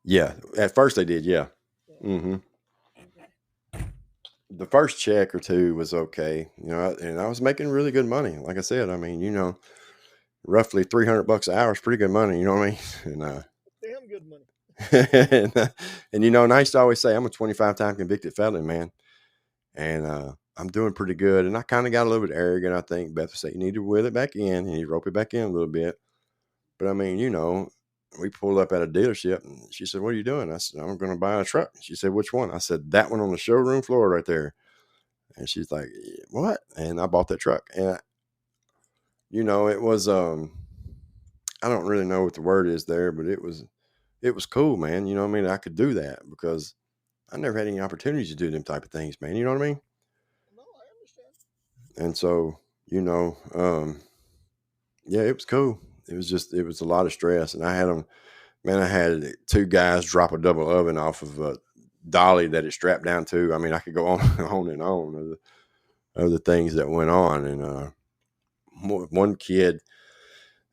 Yeah. At first they did. Yeah. Yeah. hmm The first check or two was okay, and I was making really good money. Like I said, I mean, roughly $300 an hour is pretty good money. You know what I mean? And Damn good money. and I used to always say I'm a 25-time convicted felon, man, and I'm doing pretty good. And I kind of got a little bit arrogant. I think Beth would say you need to wheel it back in, and you rope it back in a little bit. But I mean, we pulled up at a dealership, and she said, "What are you doing?" I said, "I'm going to buy a truck." She said, "Which one?" I said, "That one on the showroom floor right there." And she's like, "What?" And I bought that truck, and it was I don't really know what the word is there, but it was cool, man. You know what I mean? I could do that because I never had any opportunities to do them type of things, man. You know what I mean? No, I understand. And so, yeah, it was cool. It was a lot of stress, and I had two guys drop a double oven off of a dolly that it strapped down to. I mean, I could go on on and on of the things that went on, and one kid,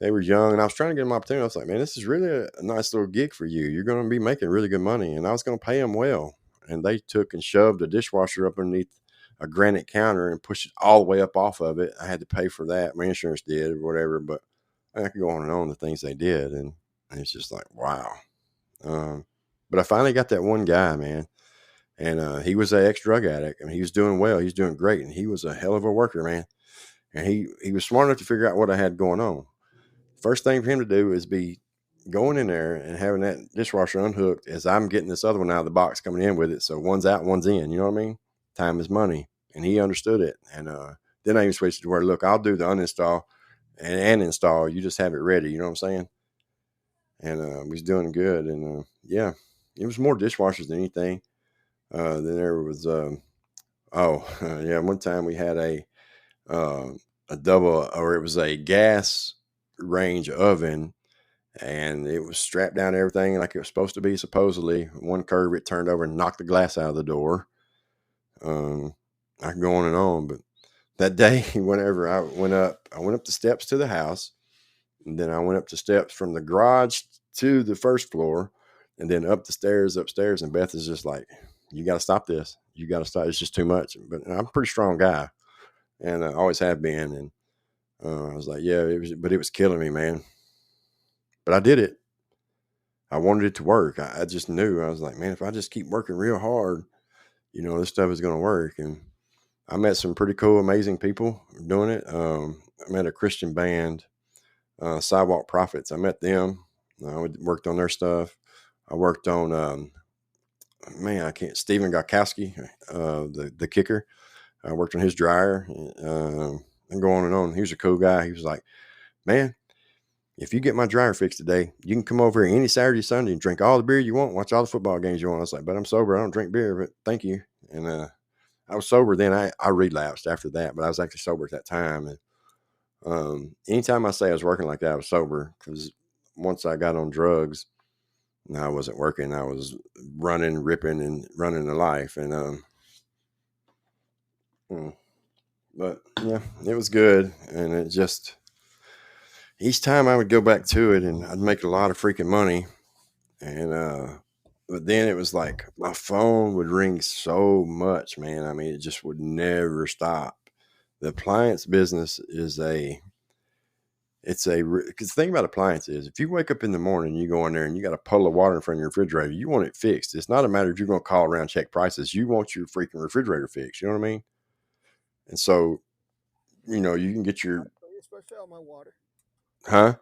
they were young, and I was trying to get them opportunity. I was like, man, this is really a nice little gig for you. You're going to be making really good money. And I was going to pay them well. And they took and shoved a dishwasher up underneath a granite counter and pushed it all the way up off of it. I had to pay for that. My insurance did or whatever, but I could go on and on the things they did. And it's just like, wow. But I finally got that one guy, man. And he was an ex-drug addict. I mean, he was doing well. He was doing great. And he was a hell of a worker, man. And he was smart enough to figure out what I had going on. First thing for him to do is be going in there and having that dishwasher unhooked as I'm getting this other one out of the box coming in with it. So one's out, one's in. You know what I mean? Time is money. And he understood it. And then I even switched to where, look, I'll do the uninstall and install. You just have it ready. You know what I'm saying? And we was doing good. And yeah, it was more dishwashers than anything. Then there was, yeah, one time we had uh, a double, or it was a gas range oven, and it was strapped down to everything like it was supposed to be. Supposedly, one curve it turned over and knocked the glass out of the door. I can go on and on, but that day, whenever I went up the steps to the house, and then I went up the steps from the garage to the first floor, and then up the stairs upstairs. And Beth is just like, "You got to stop this. You got to stop. It's just too much." But I'm a pretty strong guy, and I always have been. And I was like, "Yeah, but it was killing me, man." But I did it. I wanted it to work. I just knew. I was like, "Man, if I just keep working real hard, this stuff is going to work." And I met some pretty cool, amazing people doing it. I met a Christian band, Sidewalk Prophets. I met them. I worked on their stuff. I worked on, man, I can't, Stephen Gokowski, the kicker. I worked on his dryer, and go on and on. He was a cool guy. He was like, "Man, if you get my dryer fixed today, you can come over here any Saturday, Sunday and drink all the beer you want, watch all the football games you want." I was like, "But I'm sober. I don't drink beer, but thank you." And I was sober then. I relapsed after that, but I was actually sober at that time. And anytime I say I was working like that, I was sober, because once I got on drugs, I wasn't working. I was running, ripping, and running the life. And mm, but yeah, it was good. And it just, each time I would go back to it, and I'd make a lot of freaking money. And but then it was like my phone would ring so much, man. I mean, it just would never stop. The appliance business is because the thing about appliances is, if you wake up in the morning, you go in there and you got a puddle of water in front of your refrigerator, you want it fixed. It's not a matter of you're going to call around, check prices. You want your freaking refrigerator fixed. You know what I mean? And so, you can get your, Especially on my water. huh?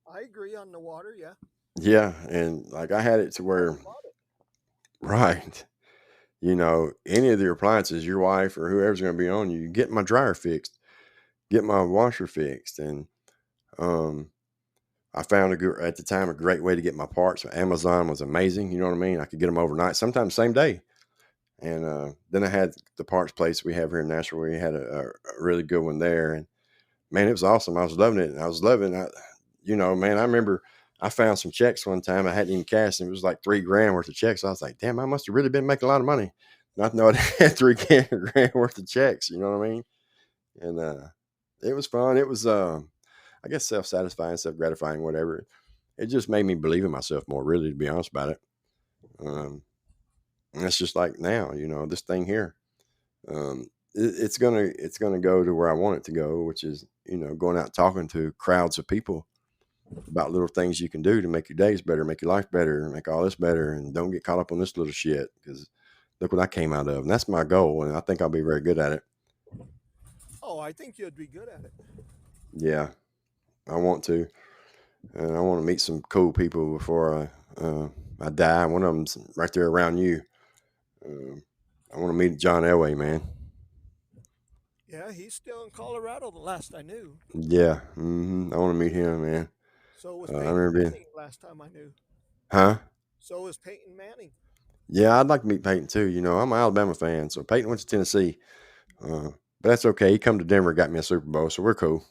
I agree on the water. Yeah. Yeah. And like I had it to where, right. Any of the appliances, your wife or whoever's going to be on you, get my dryer fixed, get my washer fixed. And, um, I found at the time a great way to get my parts. Amazon was amazing. You know what I mean? I could get them overnight, sometimes same day. And then I had the parts place we have here in Nashville. We had a really good one there, and man, it was awesome. I was loving it. And I was loving it. Man, I remember I found some checks one time I hadn't even cashed, and it was like $3,000 worth of checks. I was like, damn, I must have really been making a lot of money. Not knowing I had $3,000 worth of checks. You know what I mean? And it was fun. It was, I guess, self-satisfying, self-gratifying, whatever. It just made me believe in myself more, really, to be honest about it. And it's just like now, this thing here, it's gonna go to where I want it to go, which is, going out talking to crowds of people about little things you can do to make your days better, make your life better, make all this better, and don't get caught up on this little shit, because look what I came out of. And that's my goal, and I think I'll be very good at it. Oh, I think you'd be good at it. Yeah, I want to. And I want to meet some cool people before I die. One of them's right there around you. Um, I want to meet John Elway, man. Yeah, he's still in Colorado. The last I knew. Yeah, I want to meet him, man. So was I Peyton remember being, Manning last time I knew. huh? So was Peyton Manning. Yeah, I'd like to meet Peyton too. I'm an Alabama fan, so Peyton went to Tennessee, but that's okay. He come to Denver, got me a Super Bowl, so we're cool.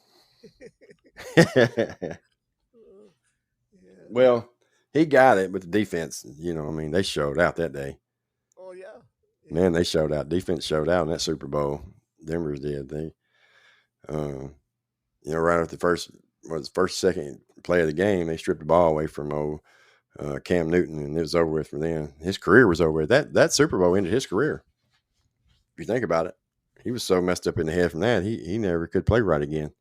Yeah. Well, he got it, but the defense, I mean, they showed out that day. Oh yeah. Yeah. Man, they showed out. Defense showed out in that Super Bowl. Denver's did. Uh, right after the first second play of the game, they stripped the ball away from Cam Newton, and it was over with for them. His career was over. That Super Bowl ended his career. If you think about it, he was so messed up in the head from that, he never could play right again.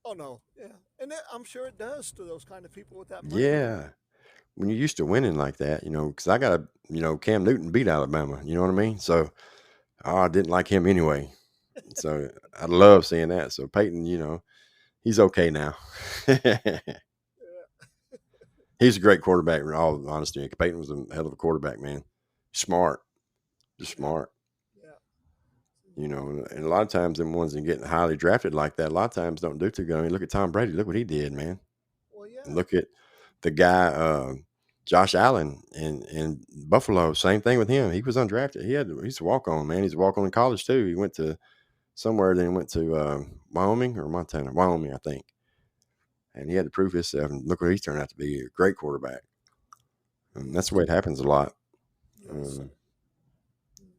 Oh no. Yeah. And I'm sure it does to those kind of people with that brain. Yeah, when you're used to winning like that, because I got Cam Newton beat Alabama. You know what I mean? So I didn't like him anyway. So I love seeing that. So Peyton, he's okay now. Yeah. He's a great quarterback, in all honesty. Peyton was a hell of a quarterback, man. Smart, just Yeah. smart. Yeah. And a lot of times them ones that get highly drafted like that, a lot of times don't do too good. I mean, look at Tom Brady. Look what he did, man. Well, yeah. Look at the guy, Josh Allen in Buffalo. Same thing with him. He was undrafted. He's a walk on, man. He's a walk on in college too. He went to somewhere, then went to Wyoming or Montana, Wyoming, I think. And he had to prove himself. And look what he turned out to be, a great quarterback. And that's the Yes. way it happens a lot. Yes. Um,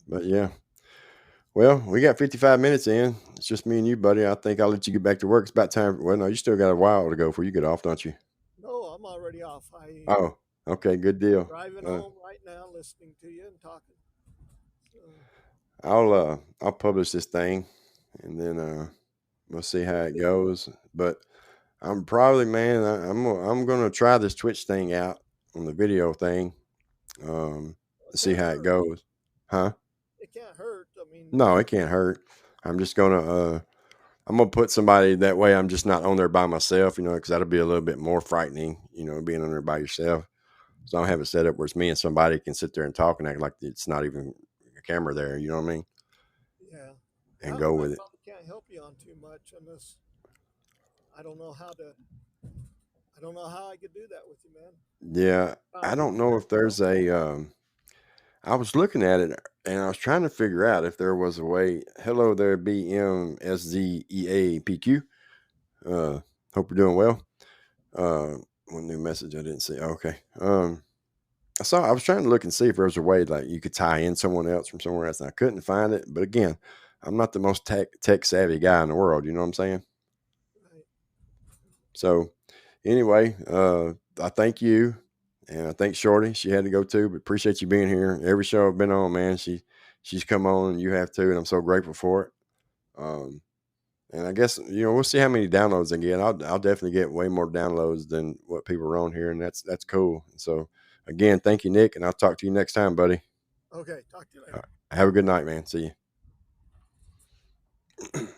but yeah. Well, we got 55 minutes in. It's just me and you, buddy. I think I'll let you get back to work. It's about time. Well, no, you still got a while to go before you get off, don't you? No, I'm already off. Oh, okay, good deal. Driving Uh, home right now, listening to you and talking. So, I'll publish this thing, and then we'll see how it goes. But I'm probably, man, I'm gonna try this Twitch thing out on the video thing, it to see can't how it hurt. goes. Huh? It can't hurt. I mean, No, it can't hurt. I'm just gonna I'm gonna put somebody that way. I'm just not on there by myself, because that'll be a little bit more frightening, being on there by yourself. So I don't have it set up where it's me and somebody can sit there and talk and act like it's not even a camera there. You know what I mean? yeah. And Well, go I with it. probably can't help you on too much unless I don't know how to. I don't know how I could do that with you, man. Yeah, I Be don't know fair, if there's a. I was looking at it and I was trying to figure out if there was a way. Hello there, BMSZEAPQ. Uh, Hope you're doing well. One new message I didn't see. Okay. I was trying to look and see if there was a way like you could tie in someone else from somewhere else, and I couldn't find it. But again, I'm not the most tech savvy guy in the world. You know what I'm saying? right? So anyway, I thank you, and I thank Shorty. She had to go too, but appreciate you being here. Every show I've been on, man, she's come on, and you have too, and I'm so grateful for it. Um, and I guess we'll see how many downloads I get. I'll definitely get way more downloads than what people are on here, and that's cool. So again, thank you, Nick, and I'll talk to you next time, buddy. Okay. Talk to you later. Have a good night, man. See you.